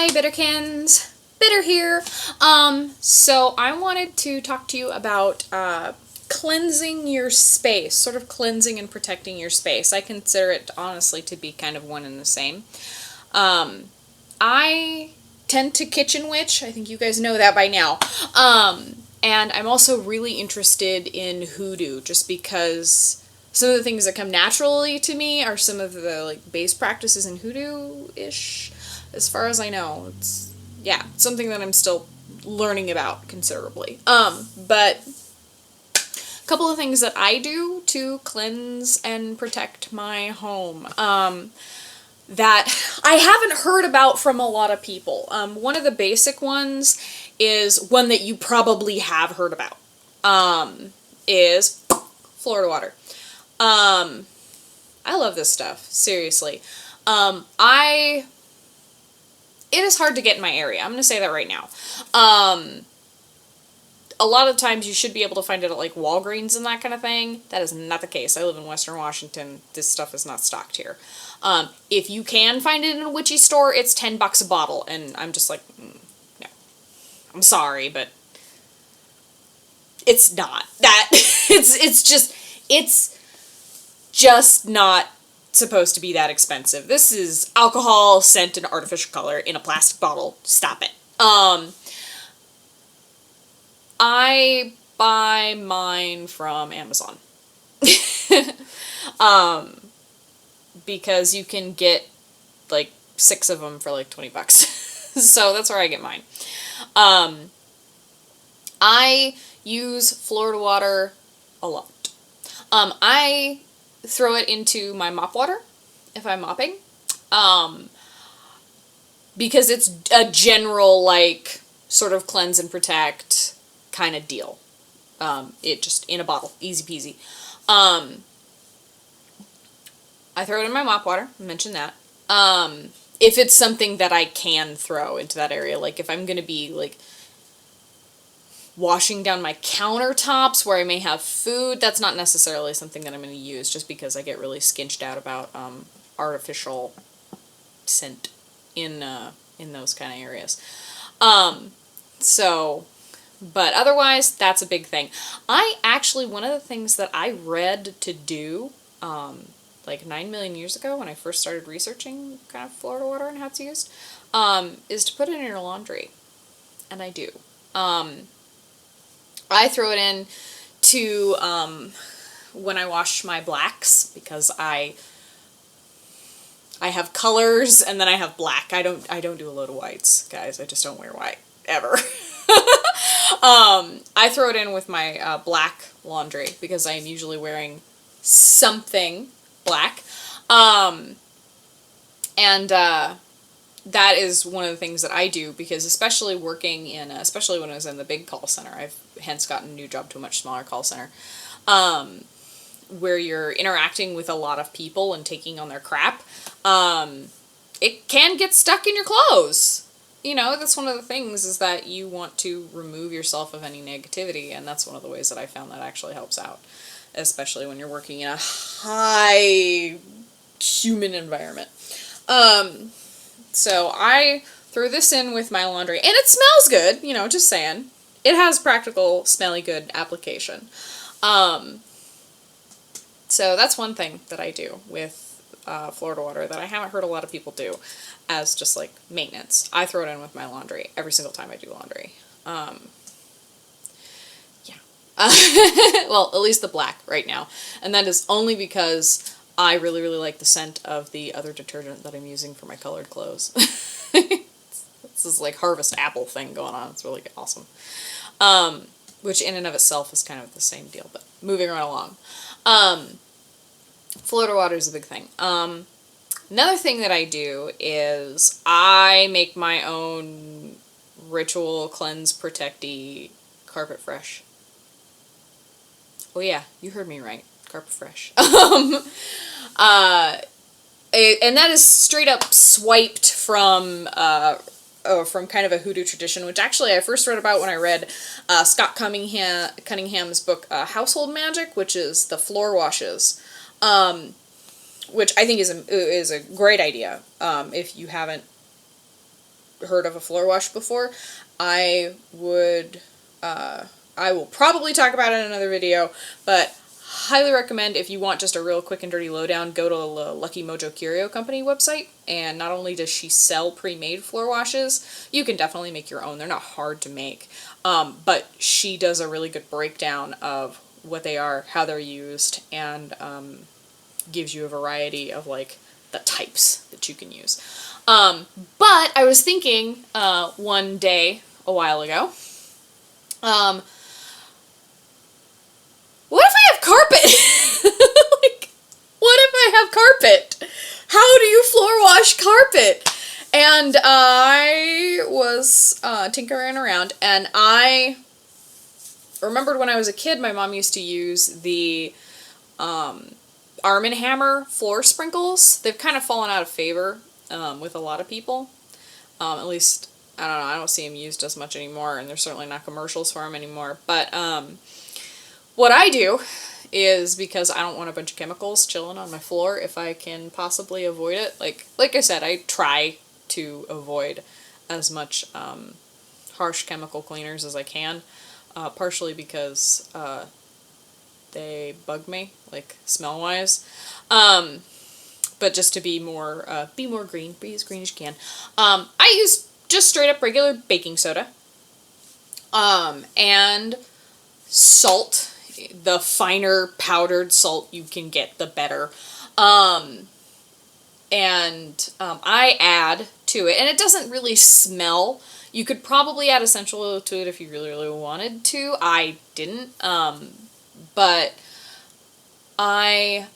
Hi, Bitterkins. Bitter here. So I wanted to talk to you about cleansing your space, sort of cleansing and protecting your space. I consider it honestly to be kind of one and the same. I tend to kitchen witch. I think you guys know that by now. And I'm also really interested in hoodoo, just because some of the things that come naturally to me are some of the like base practices in hoodoo-ish, as far as I know. It's something that I'm still learning about considerably. But a couple of things that I do to cleanse and protect my home. That I haven't heard about from a lot of people. One of the basic ones is one that you probably have heard about. Is Florida water. I love this stuff, seriously. It is hard to get in my area. I'm going to say that right now. A lot of times you should be able to find it at like Walgreens and that kind of thing. That is not the case. I live in Western Washington. This stuff is not stocked here. If you can find it in a witchy store, it's $10 a bottle. And I'm just like, no. I'm sorry, but it's not. It's just not supposed to be that expensive. This is alcohol, scent, and artificial color in a plastic bottle. Stop it. I buy mine from Amazon. Because you can get like 6 of them for like $20. So that's where I get mine. I use Florida water a lot. I throw it into my mop water if I'm mopping. Because it's a general like sort of cleanse and protect kind of deal. It just in a bottle, easy peasy. I throw it in my mop water, I mentioned that. If it's something that I can throw into that area, like if I'm going to be like washing down my countertops where I may have food, that's not necessarily something that I'm going to use, just because I get really skinched out about artificial scent in those kind of areas. But otherwise, that's a big thing. One of the things that I read to do, like 9 million years ago when I first started researching kind of Florida water and how it's used, is to put it in your laundry. And I do. I throw it in to, when I wash my blacks, because I have colors and then I have black. I don't do a load of whites, guys. I just don't wear white, ever. I throw it in with my black laundry because I am usually wearing something black. That is one of the things that I do, because especially working in, especially when I was in the big call center, I've hence gotten a new job to a much smaller call center, where you're interacting with a lot of people and taking on their crap. It can get stuck in your clothes. You know, that's one of the things, is that you want to remove yourself of any negativity, and that's one of the ways that I found that actually helps out, especially when you're working in a high human environment. So I throw this in with my laundry, and it smells good, you know, just saying. It has practical, smelly good application. So that's one thing that I do with Florida water that I haven't heard a lot of people do as just like maintenance. I throw it in with my laundry every single time I do laundry. Well, at least the black right now. And that is only because I really, really like the scent of the other detergent that I'm using for my colored clothes. This is like harvest apple thing going on. It's really awesome. Which in and of itself is kind of the same deal, but moving right along. Florida water is a big thing. Another thing that I do is I make my own ritual cleanse protecty carpet fresh. Oh yeah, you heard me right. Carpet fresh. And that is straight up swiped from kind of a hoodoo tradition, which actually I first read about when I read Scott Cunningham's book, Household Magic, which is the floor washes. Which I think is a great idea. If you haven't heard of a floor wash before, I will probably talk about it in another video, but highly recommend, if you want just a real quick and dirty lowdown, go to the Lucky Mojo Curio Company website, and not only does she sell pre-made floor washes, you can definitely make your own. They're not hard to make, but she does a really good breakdown of what they are, how they're used, and gives you a variety of, like, the types that you can use. But I was thinking one day, a while ago, what if I have carpet? Like, what if I have carpet? How do you floor wash carpet? And I was tinkering around, and I remembered when I was a kid, my mom used to use the Arm & Hammer floor sprinkles. They've kind of fallen out of favor with a lot of people. At least, I don't know, I don't see them used as much anymore, and there's certainly not commercials for them anymore. But what I do is, because I don't want a bunch of chemicals chilling on my floor if I can possibly avoid it. Like I said, I try to avoid as much harsh chemical cleaners as I can, partially because they bug me, like, smell-wise. But just to be more green, be as green as you can. I use just straight up regular baking soda. And salt. The finer powdered salt you can get, the better. I add to it, and it doesn't really smell. You could probably add essential oil to it if you really, really wanted to. I didn't, but I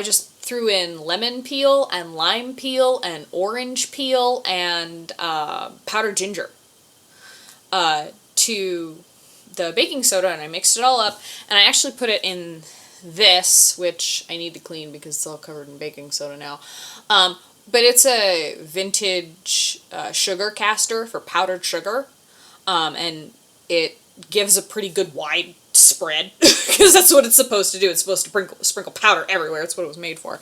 just threw in lemon peel and lime peel and orange peel and powdered ginger to the baking soda, and I mixed it all up, and I actually put it in this, which I need to clean because it's all covered in baking soda now. But it's a vintage sugar caster for powdered sugar, and it gives a pretty good wide spread because that's what it's supposed to do. It's supposed to sprinkle powder everywhere. It's what it was made for.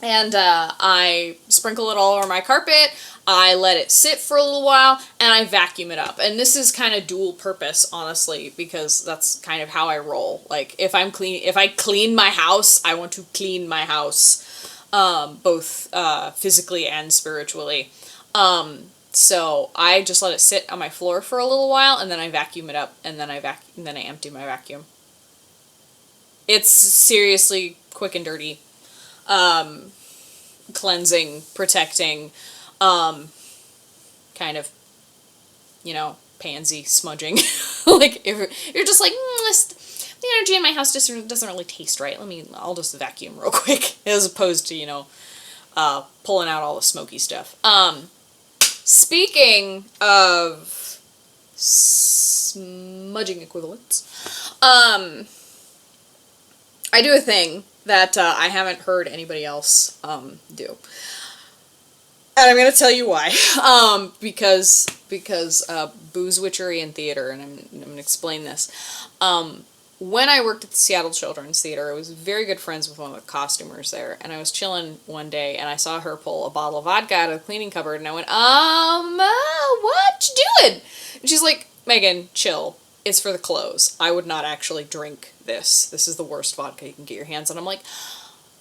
I sprinkle it all over my carpet. I let it sit for a little while, and I vacuum it up. And this is kind of dual purpose, honestly, because that's kind of how I roll. Like, if I clean my house, I want to clean my house, both physically and spiritually. So I just let it sit on my floor for a little while, and then I vacuum it up, and then I empty my vacuum. It's seriously quick and dirty. Cleansing, protecting, kind of, pansy smudging. Like, if you're just like, the energy in my house just doesn't really taste right. I'll just vacuum real quick, as opposed to, pulling out all the smoky stuff. Speaking of smudging equivalents, I do a thing that I haven't heard anybody else do. And I'm going to tell you why. Because booze, witchery, and theater, and I'm going to explain this. When I worked at the Seattle Children's Theater, I was very good friends with one of the costumers there, and I was chilling one day, and I saw her pull a bottle of vodka out of the cleaning cupboard, and I went, what you doing? And she's like, Megan, chill. It's for the clothes. I would not actually drink this. This is the worst vodka you can get your hands on. I'm like,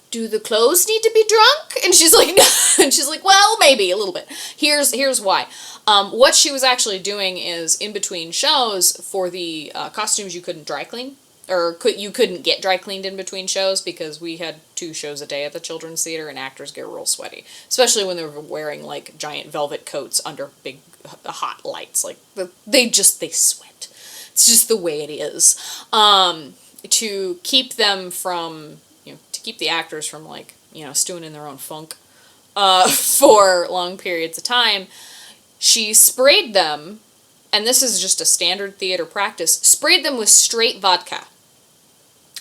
do the clothes need to be drunk? And she's like, no. And she's like, well, maybe a little bit. Here's why. What she was actually doing is, in between shows, for the costumes you couldn't dry clean, or you couldn't get dry cleaned in between shows, because we had 2 shows a day at the Children's Theater, and actors get real sweaty, especially when they were wearing, like, giant velvet coats under big hot lights. Like, they sweat. It's just the way it is. To keep them from, to keep the actors from, like, stewing in their own funk for long periods of time, she sprayed them, and this is just a standard theater practice, sprayed them with straight vodka,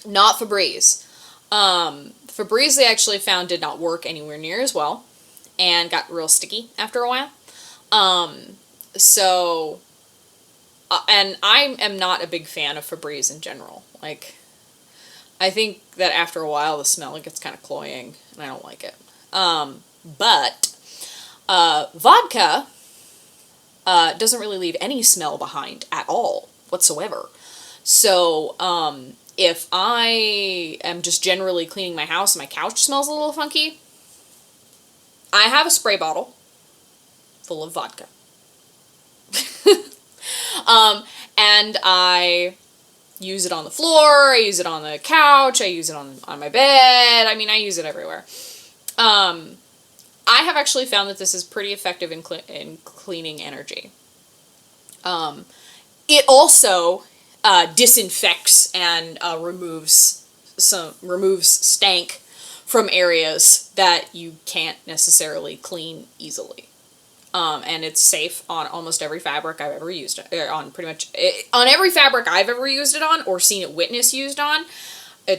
not Febreze. Febreze, they actually found, did not work anywhere near as well, and got real sticky after a while. And I am not a big fan of Febreze in general. Like, I think that after a while the smell gets kind of cloying, and I don't like it. But vodka doesn't really leave any smell behind at all whatsoever. So if I am just generally cleaning my house and my couch smells a little funky, I have a spray bottle full of vodka. And I use it on the floor, I use it on the couch, I use it on my bed, I mean, I use it everywhere. I have actually found that this is pretty effective in cleaning energy. It also disinfects and removes stank from areas that you can't necessarily clean easily. And it's safe on almost every fabric I've ever used it on. On every fabric I've ever used it on or seen it witness used on,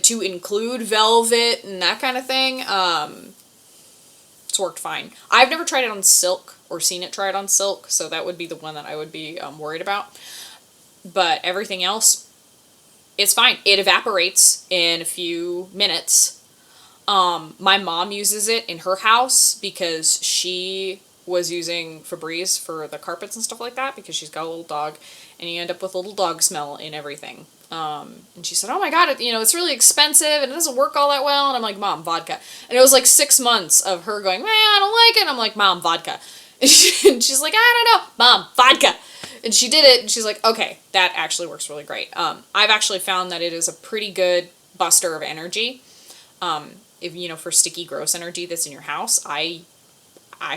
to include velvet and that kind of thing. It's worked fine. I've never tried it on silk or seen it tried on silk, so that would be the one that I would be worried about. But everything else, it's fine. It evaporates in a few minutes. My mom uses it in her house because she was using Febreze for the carpets and stuff like that because she's got a little dog, and you end up with a little dog smell in everything. And she said, oh my god, it's really expensive and it doesn't work all that well. And I'm like, Mom, vodka. And it was like 6 months of her going, I don't like it. And I'm like, Mom, vodka. And she's like, I don't know. Mom, vodka. And she did it, and she's like, okay, that actually works really great. I've actually found that it is a pretty good buster of energy. If, for sticky, gross energy that's in your house, I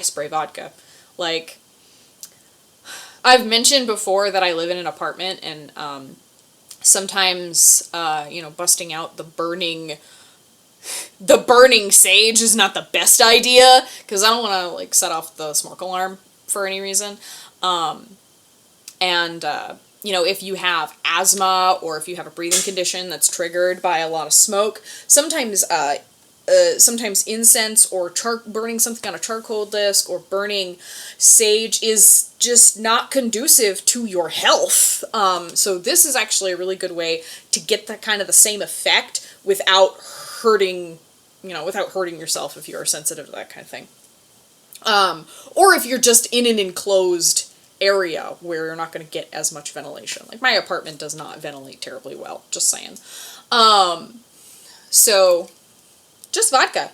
spray vodka. Like, I've mentioned before that I live in an apartment, and sometimes, busting out the burning sage is not the best idea, because I don't want to, set off the smoke alarm for any reason. If you have asthma or if you have a breathing condition that's triggered by a lot of smoke, sometimes incense or burning something on a charcoal disc or burning sage is just not conducive to your health. So this is actually a really good way to get that kind of the same effect without hurting yourself if you're sensitive to that kind of thing. Or if you're just in an enclosed area where you're not going to get as much ventilation. Like, my apartment does not ventilate terribly well, just saying. So just vodka.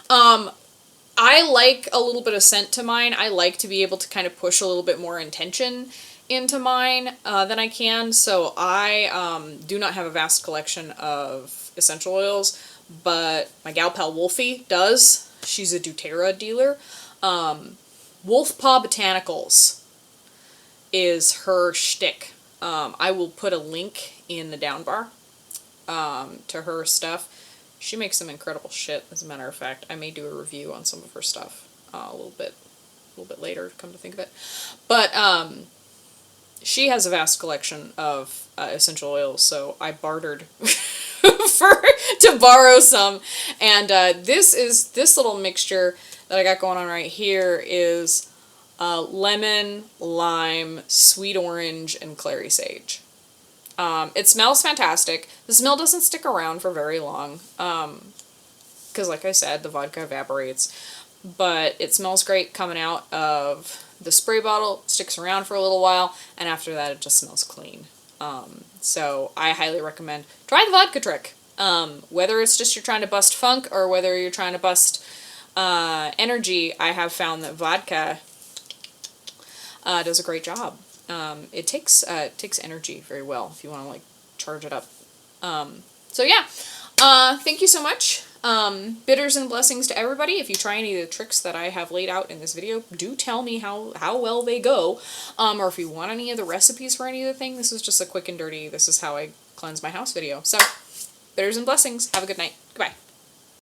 I like a little bit of scent to mine. I like to be able to kind of push a little bit more intention into mine than I can. So I do not have a vast collection of essential oils, but my gal pal Wolfie does. She's a doTERRA dealer. Wolf Paw Botanicals is her shtick. I will put a link in the down bar to her stuff. She makes some incredible shit, as a matter of fact. I may do a review on some of her stuff a little bit later, come to think of it. But she has a vast collection of essential oils, so I bartered to borrow some. And this little mixture that I got going on right here is lemon, lime, sweet orange, and clary sage. It smells fantastic. The smell doesn't stick around for very long, because like I said, the vodka evaporates, but it smells great coming out of the spray bottle, sticks around for a little while, and after that it just smells clean. So I highly recommend, try the vodka trick. Whether it's just you're trying to bust funk, or whether you're trying to bust energy, I have found that vodka does a great job. It takes energy very well if you want to charge it up. So yeah, thank you so much. Bitters and blessings to everybody. If you try any of the tricks that I have laid out in this video, do tell me how well they go. Or if you want any of the recipes for any of the thing, this is just a quick and dirty, this is how I cleanse my house video. So, bitters and blessings. Have a good night. Goodbye.